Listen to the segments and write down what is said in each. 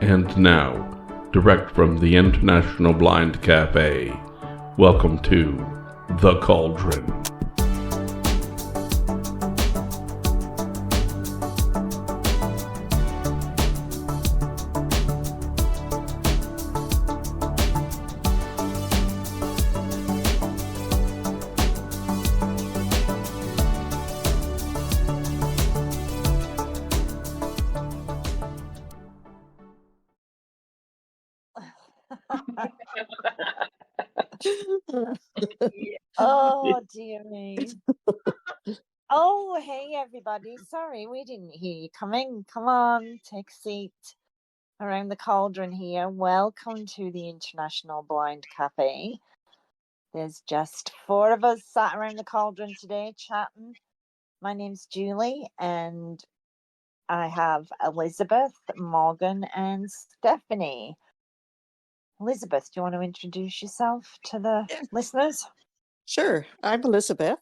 And now, direct from the International Blind Cafe, welcome to The Cauldron. Oh, dear me. Oh, hey, everybody. Sorry, we didn't hear you coming. Come on, take a seat around the cauldron here. Welcome to the International Blind Cafe. There's just 4 of us sat around the cauldron today chatting. My name's Julie, and I have Elizabeth, Morgan, and Stephanie. Elizabeth, do you want to introduce yourself to the listeners? Sure. I'm Elizabeth.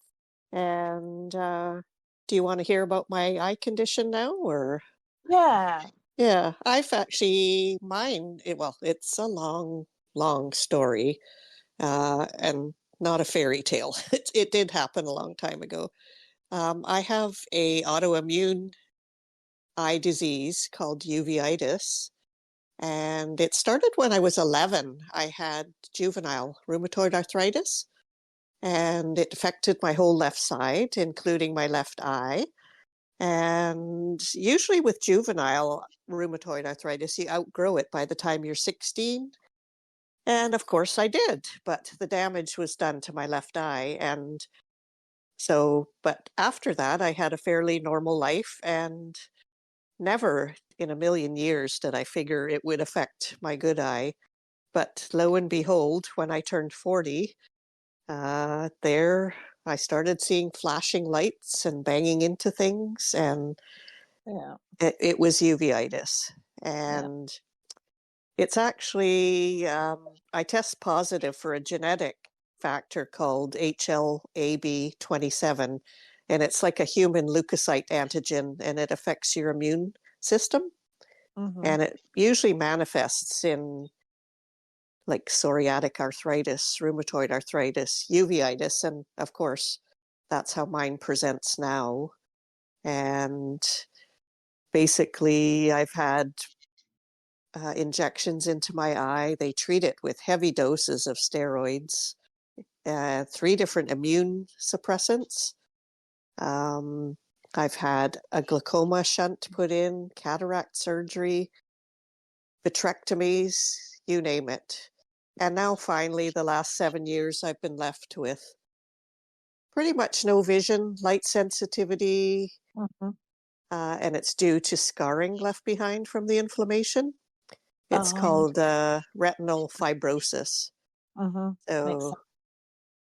And do you want to hear about my eye condition now, or? Yeah. Yeah, I've actually, it's a long story, and not a fairy tale. It did happen a long time ago. I have a autoimmune eye disease called uveitis, and it started when I was 11. I had juvenile rheumatoid arthritis, and it affected my whole left side, including my left eye. And usually with juvenile rheumatoid arthritis, you outgrow it by the time you're 16. And of course I did, but the damage was done to my left eye. And so, but after that, I had a fairly normal life, and never in a million years did I figure it would affect my good eye. But lo and behold, when I turned 40, there I started seeing flashing lights and banging into things, and Yeah. it was uveitis. And it's actually, I test positive for a genetic factor called HLA-B27, and it's like a human leukocyte antigen, and it affects your immune system. Mm-hmm. And it usually manifests in like psoriatic arthritis, rheumatoid arthritis, uveitis, and of course, that's how mine presents now. And basically, I've had injections into my eye. They treat it with heavy doses of steroids, 3 different immune suppressants. I've had a glaucoma shunt put in, cataract surgery, vitrectomies, you name it. And now finally, the last 7 years, I've been left with pretty much no vision, light sensitivity, and it's due to scarring left behind from the inflammation. It's called retinal fibrosis. So,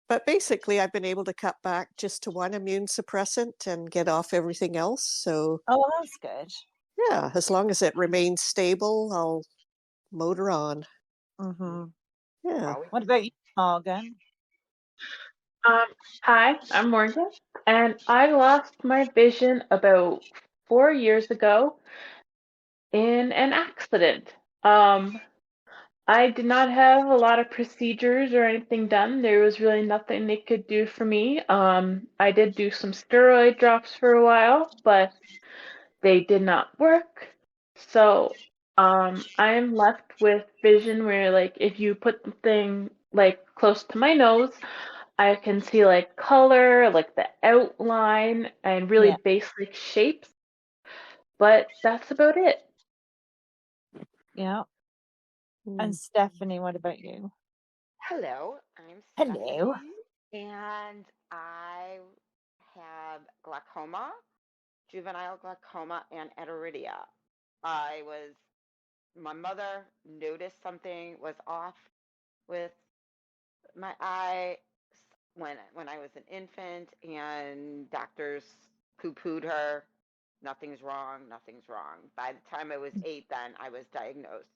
but basically, I've been able to cut back just to 1 immune suppressant and get off everything else. So, that's good. Yeah, as long as it remains stable, I'll motor on. Yeah. What about you, Morgan? Hi, I'm Morgan, and I lost my vision about 4 years ago in an accident. I did not have a lot of procedures or anything done. There was really nothing they could do for me. I did do some steroid drops for a while, but they did not work. So, I am left with vision where, like, if you put the thing like close to my nose, I can see like color, like the outline, and really basic shapes. But that's about it. Yeah. And Stephanie, what about you? Hello, I'm Hello. Stephanie, and I have glaucoma, juvenile glaucoma, and aniridia. My mother noticed something was off with my eye when I was an infant, and doctors poo-pooed her. Nothing's wrong, nothing's wrong. By the time I was 8, then I was diagnosed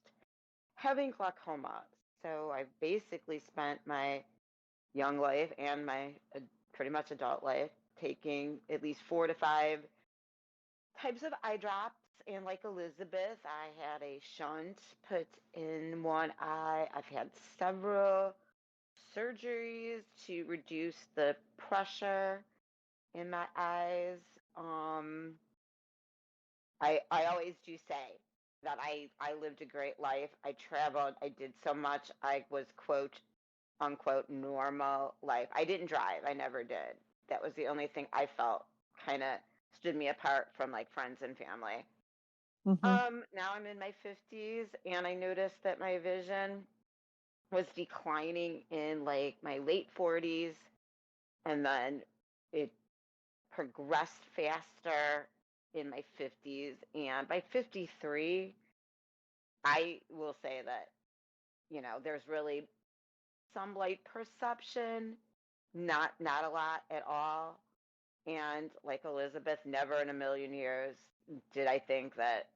having glaucoma. So I've basically spent my young life and my pretty much adult life taking at least 4 to 5 types of eye drops, and like Elizabeth, I had a shunt put in one eye. I've had several surgeries to reduce the pressure in my eyes. Um, I always do say that I lived a great life. I traveled. I did so much. I was quote unquote normal life. I didn't drive. I never did. That was the only thing I felt kind of stood me apart from like friends and family. Now I'm in my 50s and I noticed that my vision was declining in like my late 40s and then it progressed faster in my 50s, and by 53 I will say that there's really some light perception, not a lot at all. And like Elizabeth, never in a million years did I think that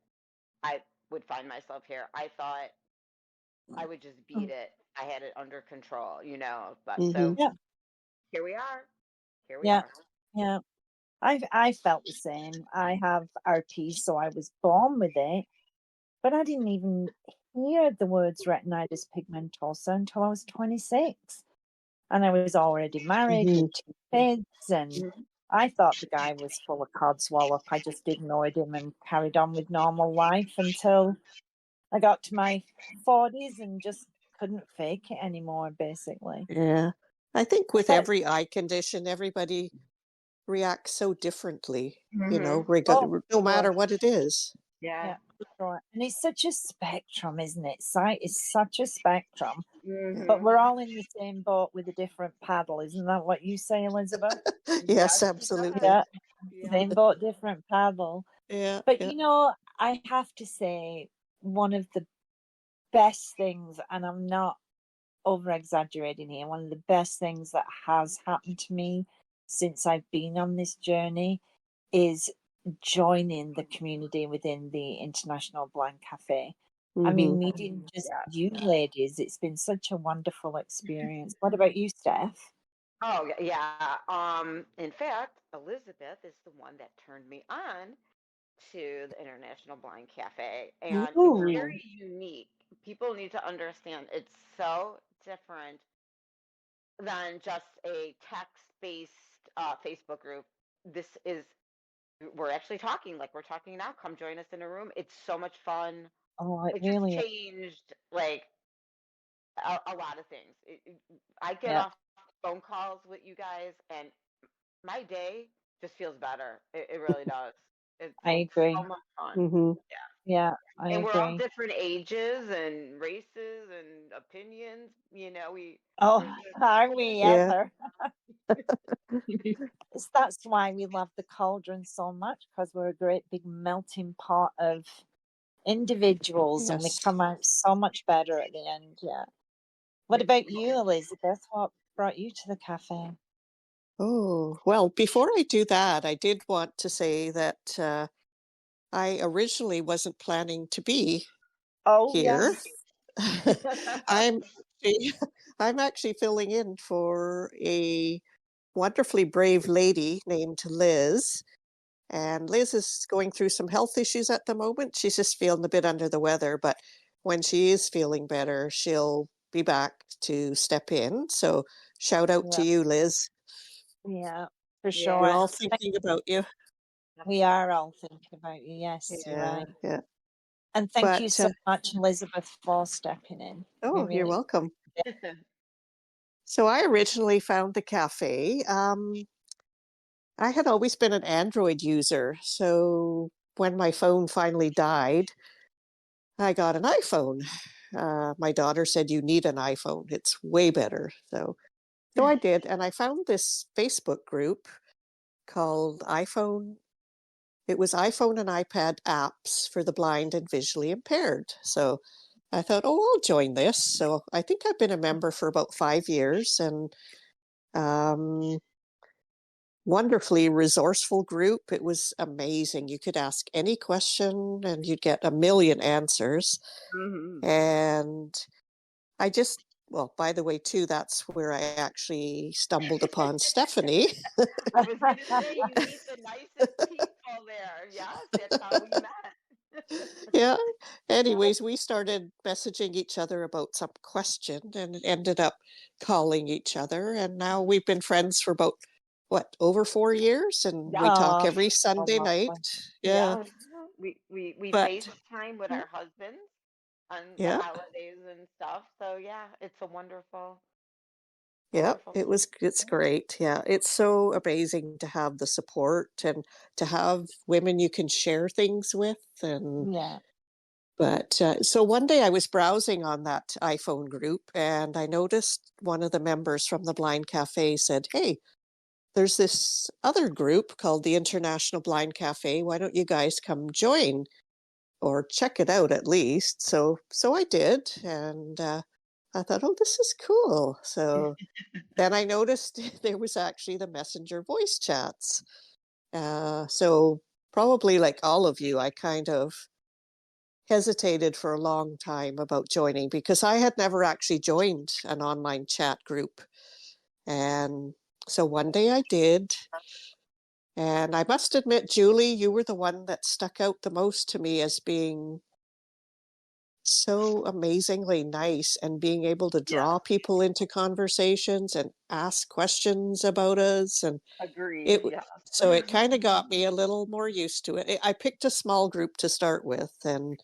I would find myself here. I thought I would just beat it. I had it under control, but so Yeah, here we are. Here we yeah, are. yeah. I felt the same. I have RP, so I was born with it, but I didn't even hear the words retinitis pigmentosa until I was 26. And I was already married with 2 kids, and I thought the guy was full of codswallop. I just ignored him and carried on with normal life until I got to my 40s and just couldn't fake it anymore, basically. Yeah. I think with But- every eye condition, everybody reacts so differently, Oh, no matter sure. what it is. Yeah. Sure. And it's such a spectrum, isn't it? Sight is such a spectrum. Mhm. But we're all in the same boat with a different paddle. Isn't that what you say, Elizabeth? Yes, absolutely. Yeah. Yeah. Same boat, different paddle. Yeah. But yeah. I have to say, one of the best things, and I'm not over exaggerating here, one of the best things that has happened to me since I've been on this journey is joining the community within the International Blind Cafe. I mean, meeting just you ladies, it's been such a wonderful experience. What about you, Steph? Oh yeah. In fact, Elizabeth is the one that turned me on to the International Blind Cafe, and it's Ooh. very unique. People need to understand it's so different than just a text-based Facebook group. This is we're actually talking like we're talking now. Come join us in a room. It's so much fun. Oh, it It just really is. changed like a lot of things. I get Yeah, off phone calls with you guys, and my day just feels better. It really does. I It's agree. so much fun. Mm-hmm. Yeah, I And we're all agree. different ages and races and opinions. Oh, There's just are we Yeah. ever? That's why we love the Cauldron so much, because we're a great big melting pot of individuals and we Yes. come out so much better at the end. Yeah. What about you, Elizabeth? What brought you to the cafe? Oh, well, before I do that, I did want to say that I originally wasn't planning to be Oh, here. yes. I'm I'm actually filling in for a wonderfully brave lady named Liz. And Liz is going through some health issues at the moment. She's just feeling a bit under the weather, but when she is feeling better, she'll be back to step in. So shout out to you, Liz. Yeah, for Yeah. sure. We're all thinking about you. We are all thinking about you. Yes, you're Yeah, right. yeah. And thank you But so much, Elizabeth, for stepping in. We oh, you're really welcome. So I originally found the cafe. I had always been an Android user. So when my phone finally died, I got an iPhone. My daughter said, "You need an iPhone. It's way better." So I did. And I found this Facebook group called iPhone. It was iPhone and iPad apps for the blind and visually impaired. So I thought, oh, I'll join this. So I think I've been a member for about 5 years, and wonderfully resourceful group. It was amazing. You could ask any question and you'd get a million answers. Mhm. And I just, well, by the way, too, that's where I actually stumbled upon Stephanie. I was going to say, you meet the nicest people. people there. Yes, that's how we met. Yeah. Anyways, we started messaging each other about some question and ended up calling each other. And now we've been friends for about, what, over 4 years? And we Yeah, talk Oh, every so Sunday night. lovely. Yeah. yeah. We But FaceTime with our husbands on the yeah, holidays and stuff. So yeah, it's a wonderful, yeah, wonderful. it's Yeah. great. Yeah. It's so amazing to have the support and to have women you can share things with. And Yeah. but so one day I was browsing on that iPhone group and I noticed one of the members from the Blind Cafe said, "Hey, there's this other group called the International Blind Cafe. Why don't you guys come join or check it out at least?" So I did, and I thought, "Oh, this is cool." So then I noticed there was actually the messenger voice chats. So probably like all of you, I kind of hesitated for a long time about joining because I had never actually joined an online chat group. And so one day I did. And I must admit, Julie, you were the one that stuck out the most to me as being so amazingly nice and being able to Yeah. draw people into conversations and ask questions about us. And Agreed. it, Yes. so it kind of got me a little more used to it. I picked a small group to start with, and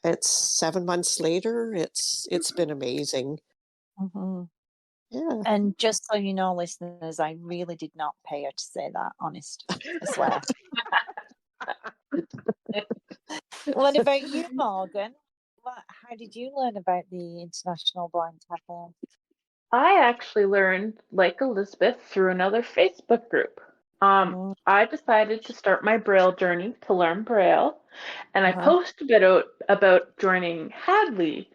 it's 7 months later. It's been amazing. Hmm. Yeah. And just so you know, listeners, I really did not pay her to say that. Honest, I swear. What about you, Morgan? How did you learn about the International Blind Cafe? I actually learned, like Elizabeth, through another Facebook group. Mm, I decided to start my Braille journey to learn Braille, and I uh-huh. posted about joining Hadley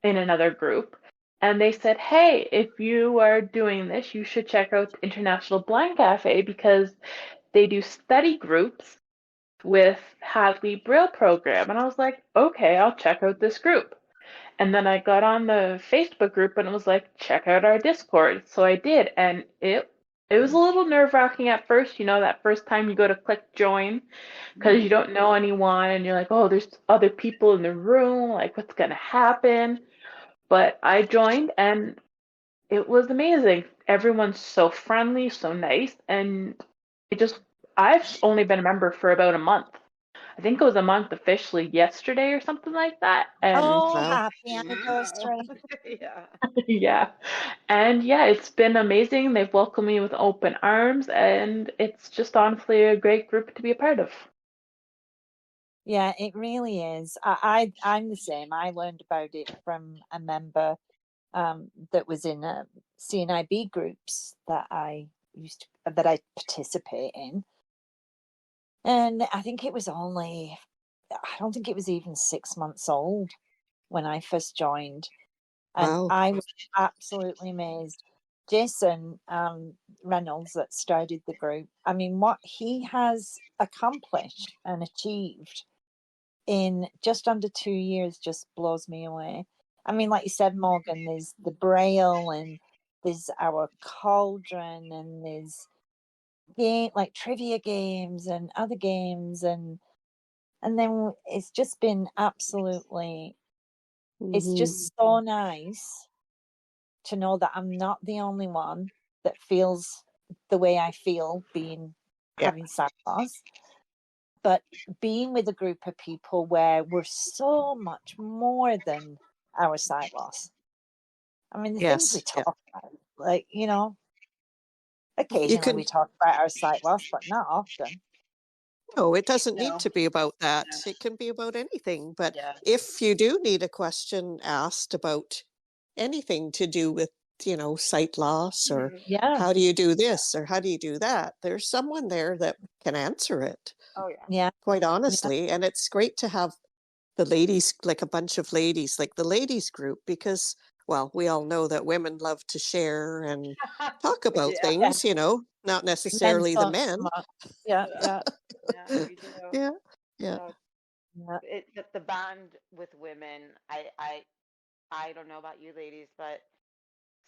in another group. And they said, hey, if you are doing this, you should check out the International Blind Cafe because they do study groups with Hadley Braille program. And I was like, okay, I'll check out this group. And then I got on the Facebook group and it was like, check out our Discord. So I did, and it was a little nerve-wracking at first, that first time you go to click join because you don't know anyone and you're like, oh, there's other people in the room, like what's gonna happen? But I joined and it was amazing. Everyone's so friendly, so nice, and it just I've only been a member for about a month. I think it was a month officially yesterday or something like that. And Oh, Wow. happy anniversary. Yeah. yeah. And yeah, it's been amazing. They've welcomed me with open arms, and it's just honestly a great group to be a part of. Yeah, it really is. I'm the same. I learned about it from a member that was in CNIB groups that I participate in. And I think it was I don't think it was even 6 months old when I first joined. And Wow. I was absolutely amazed. Jason Reynolds, that started the group, I mean, what he has accomplished and achieved in just under 2 years just blows me away. I mean, like you said, Morgan, there's the Braille and there's our Cauldron and there's like trivia games and other games and then it's just been absolutely, it's Hmm. just so nice to know that I'm not the only one that feels the way I feel Yeah. having sight loss, but being with a group of people where we're so much more than our sight loss. I mean, the things we Yes. Yeah. talk about, like, You occasionally we can. talk about our sight loss, but not often. No, it doesn't need No. to be about that. Yeah. It can be about anything. But Yeah. if you do need a question asked about anything to do with, sight loss or Yeah, how do you do this or how do you do that, there's someone there that can answer it, Oh yeah. yeah, quite yeah, honestly. And it's great to have the ladies, like a bunch of ladies, like the ladies group, because, well, we all know that women love to share and talk about Yeah. yeah. things, not Men necessarily the don't so men. much. Yeah, Yeah. yeah, Yeah. We do. Yeah. Yeah. So yeah. the bond with women, I don't know about you ladies, but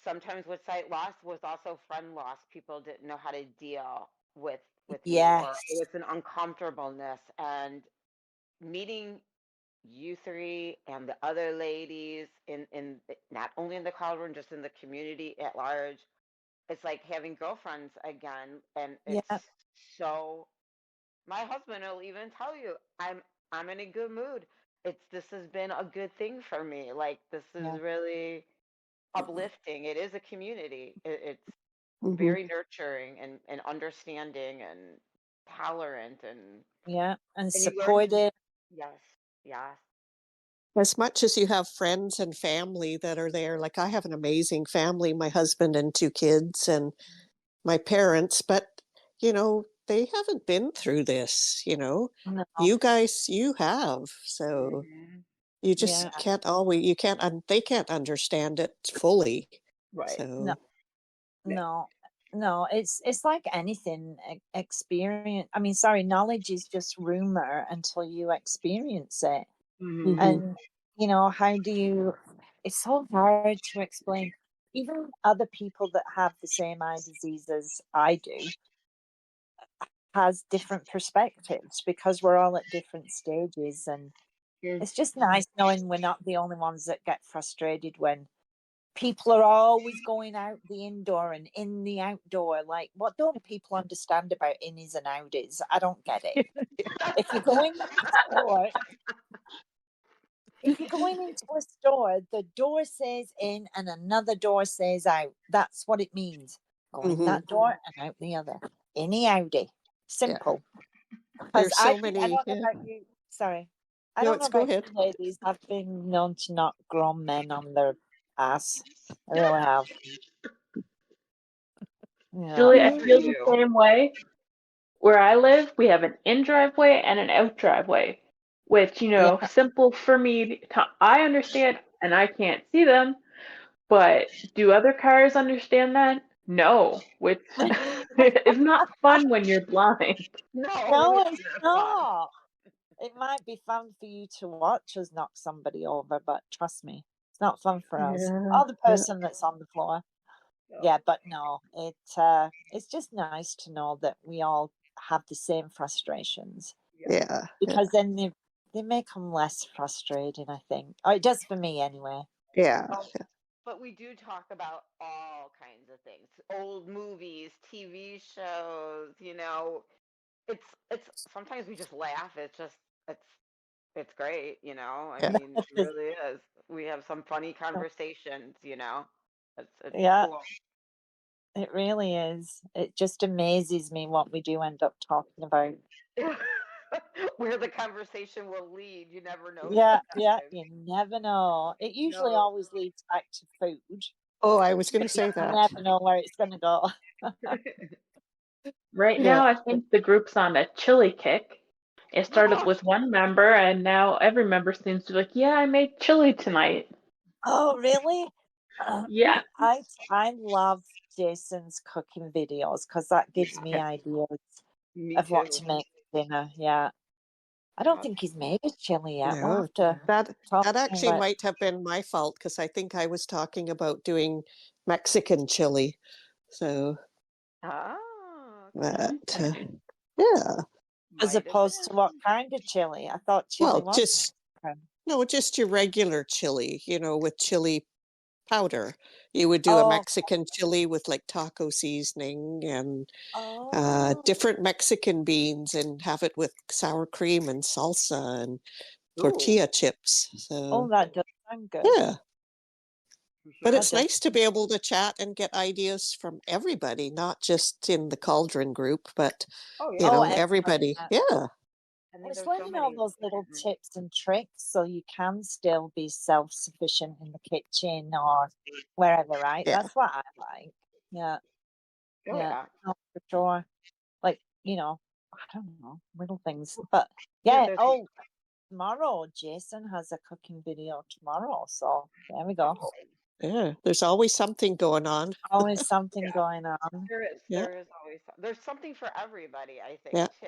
sometimes with sight loss was also friend loss. People didn't know how to deal with with me, or Yes. it was an uncomfortableness. And meeting you three and the other ladies in not only in the Cauldron, just in the community at large, it's like having girlfriends again. And it's Yeah. so, my husband will even tell you, I'm in a good mood. This has been a good thing for me. Like, this is Yeah. really uplifting. It is a community. It's Hmm. very nurturing and understanding and tolerant, Yeah. And and you learn to, supportive. yes, yes. As much as you have friends and family that are there, like I have an amazing family, my husband and 2 kids, and my parents, but they haven't been through this. No. You guys, you have. So Hmm. you Yeah. just can't always, you can't, they can't understand it fully. Right. No. So, No. No. It's like anything. Experience. I mean, sorry, knowledge is just rumor until you experience it. Hmm. hmm And how do you? It's so hard to explain. Even other people that have the same eye disease as I do has different perspectives because we're all at different stages, and it's just nice knowing we're not the only ones that get frustrated when people are always going out the indoor and in the outdoor. Like, what don't people understand about innies and outies? I don't get it. If you're going into a store, if you're going into a store, the door says in and another door says out. That's what it means. Go in hmm that door and out the other. Any outie. yeah, Simple. Because there's I so think, I many. don't know Yeah. about you. Sorry. I No, don't know it's go about ahead. you ladies. I've been known to knock grown men on their ass. I really have. Yeah. Julie, I Good for feel the you. same way. Where I live, we have an in driveway and an out driveway, which, Yeah. simple for me. I understand and I can't see them, but do other cars understand that? No, which is not fun when you're blind. No, No, it's it's not fun. not. It might be fun for you to watch us knock somebody over, but trust me, it's not fun for us. Yeah, Or the yeah, person that's on the floor. No. Yeah, but no, it's just nice to know that we all have the same frustrations, Yeah. yeah, yeah, because then they make them less frustrating, I think. Or it does for me anyway. yeah. Oh, but we do talk about all kinds of things. Old movies, TV shows, it's sometimes we just laugh. It's it's great, I Yeah. mean, it really is. We have some funny conversations. It's Yeah, cool. it really is. It just amazes me what we do end up talking about. Where the conversation will lead, you never know Yeah, yeah, sometimes. you never know. It usually No. always leads back to food. Oh, I was going to You say that. never know where it's going to go. Right Yeah. now, I think the group's on a chili kick. It started with one member, and now every member seems to be like, yeah, I made chili tonight. Oh, really? Yeah. I love Jason's cooking videos because that gives me Yeah. ideas Me of what too. to make for dinner. Yeah. I don't think he's made a chili yet. We'll No, have to that talk that to him actually about. might have been my fault because I think I was talking about doing Mexican chili. So Oh, okay. that, yeah. As Might have opposed to been. what kind of chili? I thought chili Well, was just Mexican. no, just your regular chili, with chili powder. You would do a Oh, Mexican chili with like taco seasoning and oh, different Mexican beans and have it with sour cream and salsa and Ooh, tortilla chips. oh, So, that does sound good. yeah. for But sure. That it's does. nice to be able to chat and get ideas from everybody, not just in the Cauldron group, but, Oh yeah. Oh, everybody. everybody. Yeah. I Well, mean, it's there's so learning all many. those little tips and tricks so you can still be self-sufficient in the kitchen or wherever, right? Yeah. That's what I like. Yeah, Oh yeah, yeah. no, for sure. Like, I don't know, little things. But Yeah. yeah, There's. tomorrow Jason has a cooking video tomorrow. So there we go. Oh, Yeah. There's always something going on. Always something yeah. going on. There is. Yeah. There is always. There's something for everybody. I think Yeah. too.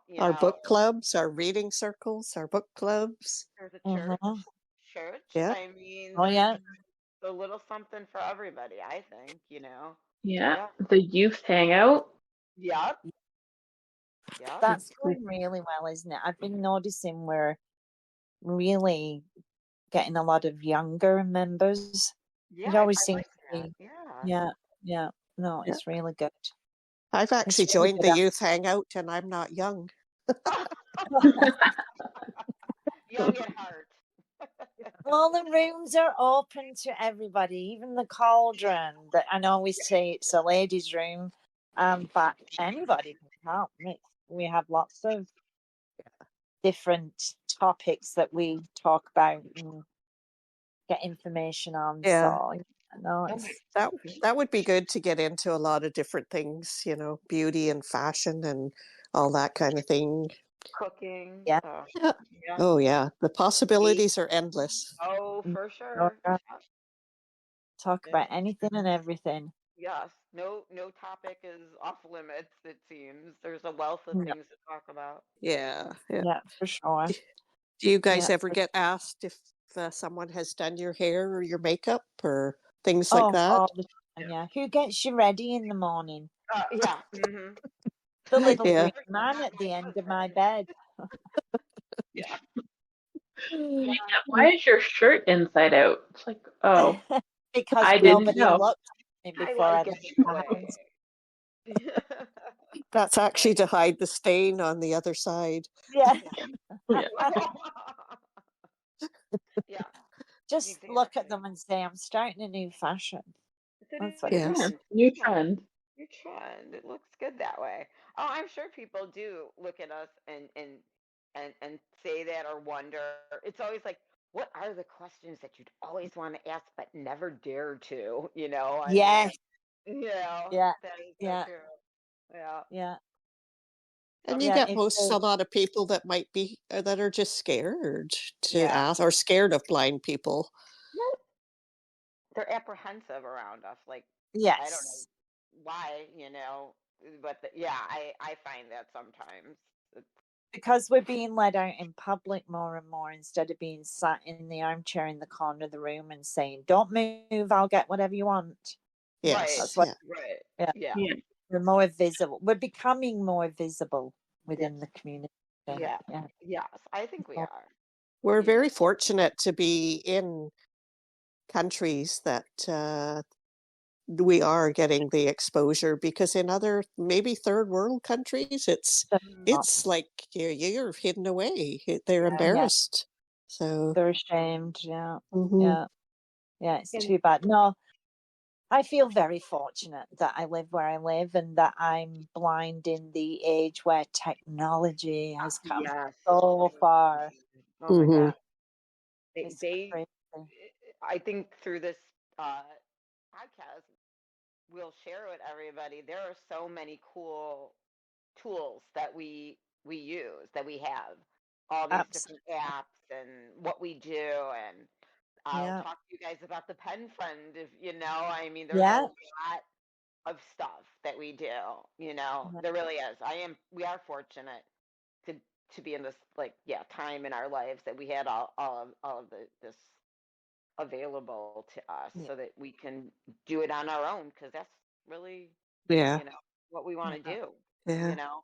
You Our know, book clubs, our reading circles, our book clubs. there's a church. Mm-hmm. Church. Yeah. I mean, Oh there's yeah. a little something for everybody. I think. Yeah. Yeah. The youth hang out. Yep. Yeah. That's going really well, isn't it? I've been noticing we're really getting a lot of younger members. Yeah, It always I seems like to that. be, Yeah. yeah. No, Yeah. it's really good. I've actually It's really joined good. the youth hangout and I'm not young. Young at heart. All the rooms are open to everybody, even the Cauldron. That I know we say it's a ladies' room, but anybody can come. We have lots of different topics that we talk about and get information on. Yeah. So no, Oh, it's That would be good to get into a lot of different things, beauty and fashion and all that kind of thing. cooking. Yeah. Yeah. Yeah. Oh yeah, the possibilities are endless. Oh, for so, sure. talk about anything and everything. Yes. No topic is off limits, it seems. There's a wealth of Yeah, things to talk about. Yeah, yeah. yeah, for sure. Do you guys Yeah. ever get asked if someone has done your hair or your makeup or things like Oh, that? all the time. Yeah. Who gets you ready in the morning? Yeah. Mm-hmm. The little Yeah. green man at the end of my bed. Yeah. Mm. Yeah. Why is your shirt inside out? It's like, oh, Because I didn't nobody know. looked at me I before I like it left this the way. house. That's actually to hide the stain on the other side. Yeah. Yeah. Yeah. Just look at Exactly. them and say, I'm starting a new fashion. It's a That's new what it Yes. is. trend. New Yeah. trend. New trend. It looks good that way. Oh, I'm sure people do look at us and say that or wonder. It's always like, what are the questions that you'd always want to ask but never dare to? I mean, Yes. Yeah. that is so Yeah. true. Yeah. Yeah. And you Yeah. get It's a lot of people that might be that are just scared to Yeah. ask or scared of blind people. Well, they're apprehensive around us. Like, I don't know yes. why, but yeah, I find that sometimes. Because we're being let out in public more and more instead of being sat in the armchair in the corner of the room and saying, don't move, I'll get whatever you want. Right. That's Yes, what, yeah. Right. yeah. Yeah. Yeah. We're more visible. We're becoming more visible within Yes. the community. Yeah. Yeah. Yes, I think we So, are. We're Yeah. very fortunate to be in countries that we are getting the exposure because in other maybe third world countries it's like you're hidden away. They're Yeah. embarrassed. So they're ashamed. Yeah. mhm. Yeah. It's And too bad. No, I feel very fortunate that I live where I live and that I'm blind in the age where technology has come yes. so far. Oh my Mhm. God. They, It's they crazy. I think through this podcast, we'll share with everybody. There are so many cool tools that we use, that we have, all these different Absolutely. apps and what we do. And I'll Yeah. talk to you guys about the pen friend, if I mean, there's a Yeah. lot of stuff that we do. There really is. We are fortunate to be in this, like, yeah, time in our lives that we had all of this available to us, Yeah. so that we can do it on our own, because that's really, Yeah. what we want to do. Yeah.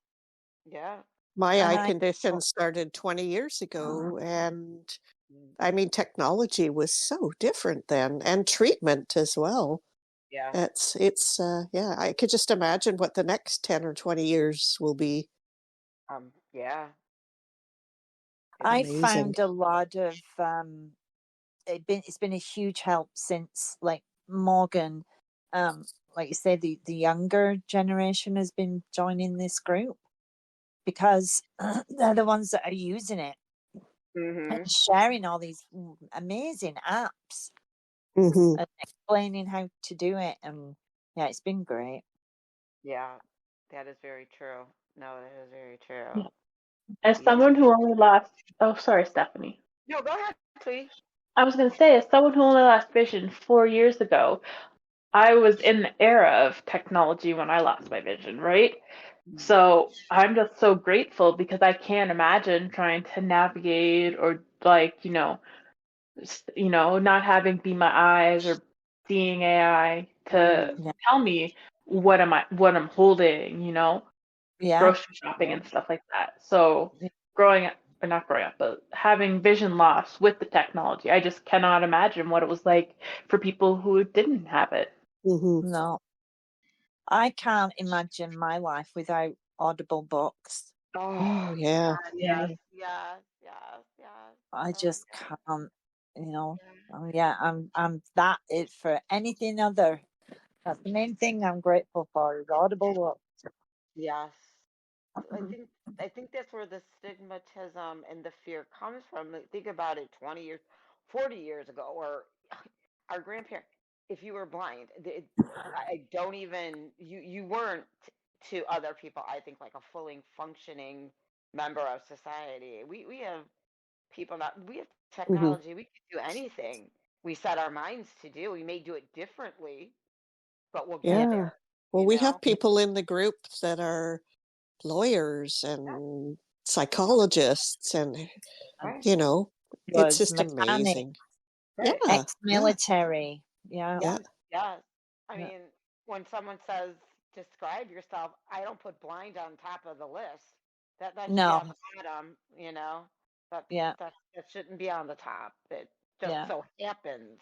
Yeah. My And eye I, condition started 20 years ago and Mm. I mean technology was so different then and treatment as well. Yeah. It's yeah, I could just imagine what the next 10 or 20 years will be. Yeah. I Amazing. found a lot of it's been a huge help since like Morgan, like you say, the younger generation has been joining this group because they're the ones that are using it Mm-hmm. and sharing all these amazing apps Mhm. and explaining how to do it. And yeah, it's been great. Yeah. That is very true. No, that is very true. Yeah. As Yeah. someone who only lost, oh, sorry, Stephanie. No, go ahead, please. I was going to say, as someone who only lost vision 4 years ago, I was in the era of technology when I lost my vision, right? So I'm just so grateful because I can't imagine trying to navigate or like, not having be my eyes or seeing AI to Yeah. tell me what I'm holding, Yeah. grocery shopping and stuff like that. So growing up, or not growing up, but having vision loss with the technology, I just cannot imagine what it was like for people who didn't have it. Mm-hmm. No, I can't imagine my life without Audible books. Oh, yeah. Yes, yes, yes, yes. I Oh, just yeah. can't, you know. Yeah. I'm that it for anything other. That's the main thing I'm grateful for is Audible books. Yes. I think that's where the stigmatism and the fear comes from. Like, think about it 20 years, 40 years ago, or our grandparents, if you were blind, I don't even, you weren't to other people, I think, like a fully functioning member of society. We have people not, we have Mm-hmm. technology, we can do anything we set our minds to do. We may do it differently, but we'll get Yeah. there, Well, you we have know? people in the group that are lawyers and psychologists, and Right. you know, it's Was just mechanic, amazing. Right. Yeah, ex-military. Yeah. yeah, Yes. I Yeah. mean, when someone says describe yourself, I don't put blind on top of the list. That should be No. on the bottom, you know. Yeah. That shouldn't be on the top. It just Yeah. so happens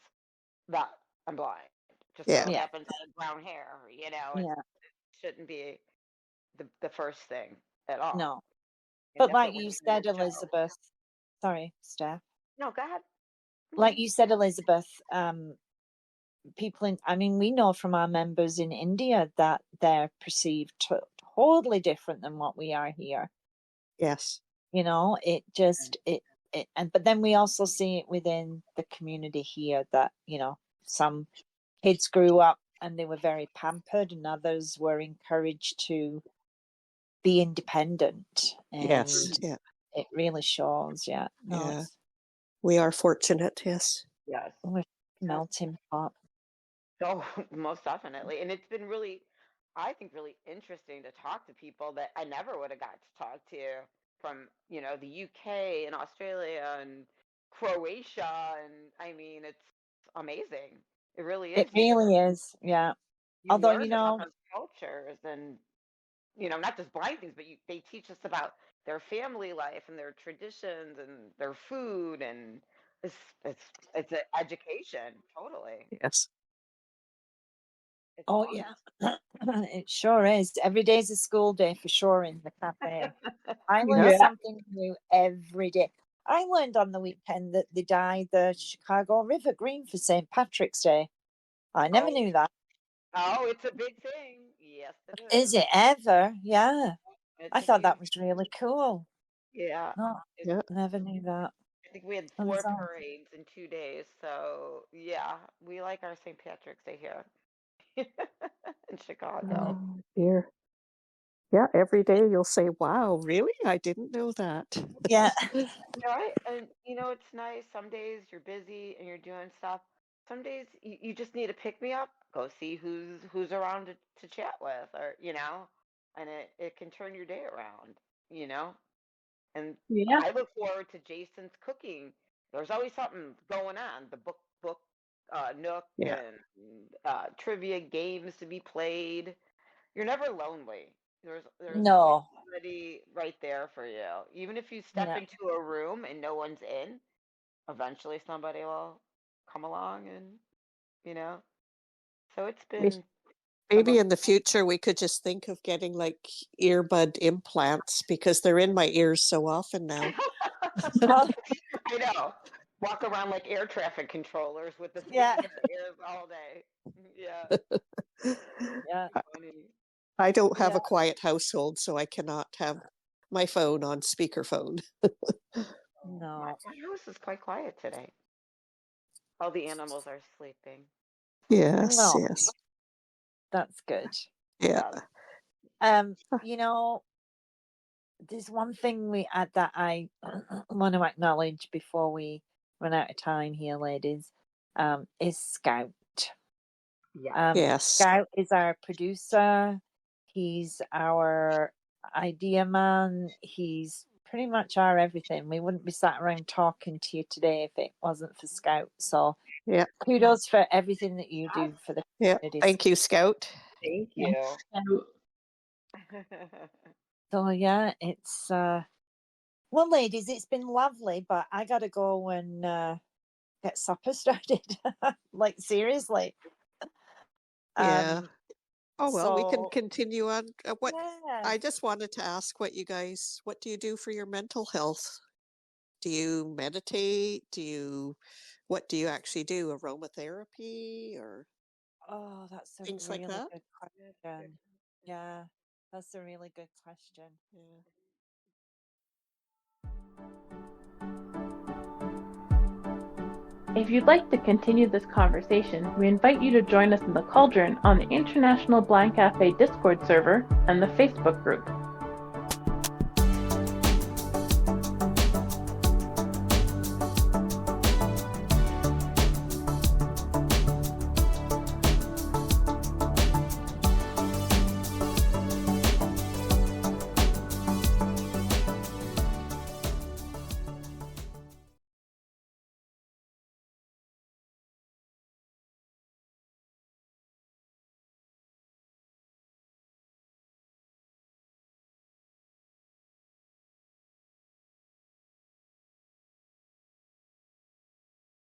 that I'm blind. Just yeah, so Yeah. happens I have brown hair, you know. Yeah. It shouldn't be the first thing at all. No. And But that's like what we're you trying said, to show. Elizabeth, sorry, Steph. No, go ahead. Like you said, Elizabeth, we know from our members in India that they're perceived totally different than what we are here. yes, You know, it just, but then we also see it within the community here that, you know, some kids grew up and they were very pampered and others were encouraged to be independent. yes, And yeah, it really shows, yeah. No, yeah. it's We are fortunate. Yes. Yes. we're melting pot. Oh, most definitely. And it's been really, I think, really interesting to talk to people that I never would have got to talk to from, the UK and Australia and Croatia. And I mean, it's amazing. It really is It because really is, yeah. you Although, learn about those cultures and, not just blind things, but they teach us about their family life and their traditions and their food. And it's, it's, it's an education, totally. Yes. It's oh fun. yeah, it sure is. Every day's a school day for sure in the cafe. I learn Yeah. something new every day. I learned on the weekend that they dye the Chicago River green for St. Patrick's Day. I never Oh, knew that. oh, it's a big thing. Yes, it Is it ever? Yeah. It's I a thought huge. that was really cool. Yeah. No, It, Yeah. never knew that. I think we had That 4 was parades in 2 days. So yeah, we like our St. Patrick's Day here in Chicago. Oh, dear. Yeah. Every day you'll say, "Wow, really? I didn't know that." Yeah. Right? And it's nice. Some days you're busy and you're doing stuff. Some days you just need to pick me up, go see who's around to chat with, or and it can turn your day around, you know. And Yeah. I look forward to Jason's cooking. There's always something going on. The book nook Yeah. and trivia games to be played. You're never lonely. There's always No. somebody right there for you. Even if you step Yeah. into a room and no one's in, eventually somebody will come along and So it's May- been the Maybe most. in the future we could just think of getting like earbud implants because they're in my ears so often now. I know. Walk around like air traffic controllers with the things Yeah. in their ears all day. Yeah, Yeah. funny. I don't have Yeah. a quiet household, so I cannot have my phone on speakerphone. No. My house is quite quiet today. All the animals are sleeping. Yes, No, yes. that's good. Yeah. You know, there's one thing that I want to acknowledge before we run out of time here, ladies, is Scout. Yeah. Yes. Scout is our producer. He's our idea man. He's pretty much our everything. We wouldn't be sat around talking to you today if it wasn't for Scout. So Yeah. kudos for everything that you do for the Yeah. community. Thank you, Scout. Thank you. And So yeah, it's well, ladies, it's been lovely, but I gotta go and get supper started. Like seriously. Yeah. Oh, well, we can So continue on. What yeah. I just wanted to ask what do you do for your mental health? Do you meditate? What do you actually do? Aromatherapy or Oh, that's a things like really that? good question. Yeah, that's a really good question. Yeah. If you'd like to continue this conversation, we invite you to join us in the Cauldron on the International Blind Cafe Discord server and the Facebook group.